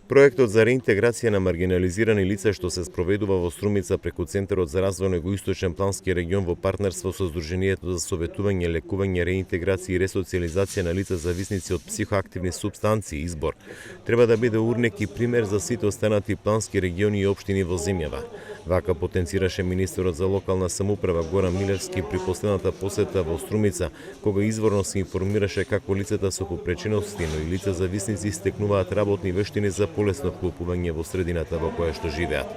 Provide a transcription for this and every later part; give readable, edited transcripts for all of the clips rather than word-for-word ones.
Проектот за реинтеграција на маргинализирани лица што се спроведува во Струмица преку Центарот за развој на Југоисточен плански регион во партнерство со Сдруженијето за советување, лекување, реинтеграција и ресоцијализација на лица зависници од психоактивни супстанции избор, треба да биде урнек и пример за сите останати плански региони и општини во земјава. Вака потенцираше министерот за локална самоуправа Горан Милевски при последната посета во Струмица, кога изворно се информираше како лицата со попречености, но и лица зависници стекнуваат работни вештини за полесно вклопување во средината во која што живеат.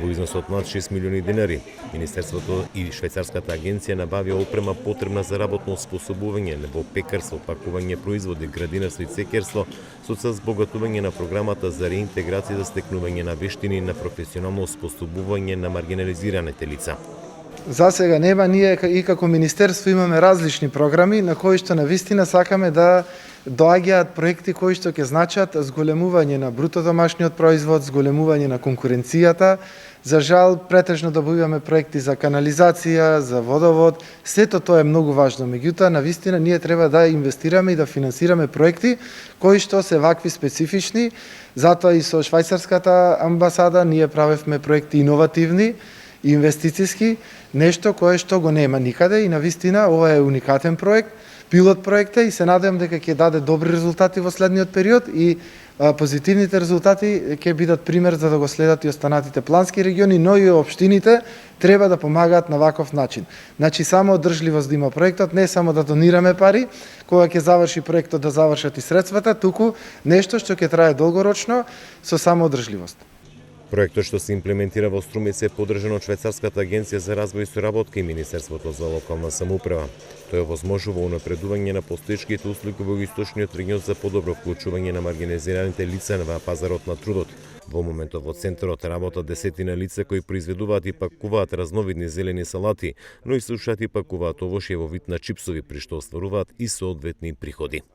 Во износ од над 6 милиони денари, Министерството и Швајцарската агенција набавија опрема потребна за работно способување во пекарство, пакување производи, градинарство и цекерство, со цел збогатување на програмата за реинтеграција за стекнување на вештини на професионално способување на маргинализираните лица. За сега нема, ние и како Министерство имаме различни програми на кои што навистина сакаме да доаѓаат проекти кои што ќе значат зголемување на бруто домашниот производ, зголемување на конкуренцијата. За жал, претежно добиваме проекти за канализација, за водовод, сето тоа е многу важно. Меѓутоа, навистина ние треба да инвестираме и да финансираме проекти кои што се вакви специфични. Затоа и со Швајцарската амбасада ние правевме проекти иновативни, инвестициски, нешто кое што го нема никаде и навистина ова е уникатен проект, пилот проекта и се надевам дека ќе даде добри резултати во следниот период и позитивните резултати ќе бидат пример за да го следат и останатите плански региони, но и општините треба да помагаат на ваков начин. Значи само одржливост да има проектот, не само да донираме пари, кога ќе заврши проектот да завршат и средствата, туку нешто што ќе трае долгорочно со само одржливост. Проектот што се имплементира во Струмица е поддржан од Швајцарската агенција за развој и соработка и Министерството за локална самоуправа. Тој овозможува унапредување на постоечките услуги во источниот регион за подобро вклучување на маргинализираните лица на пазарот на трудот. Во моментот во центарот работат десетина лица кои произведуваат и пакуваат разновидни зелени салати, но и сушат и пакуваат овошје во вид на чипсови, при што остваруваат и соодветни приходи.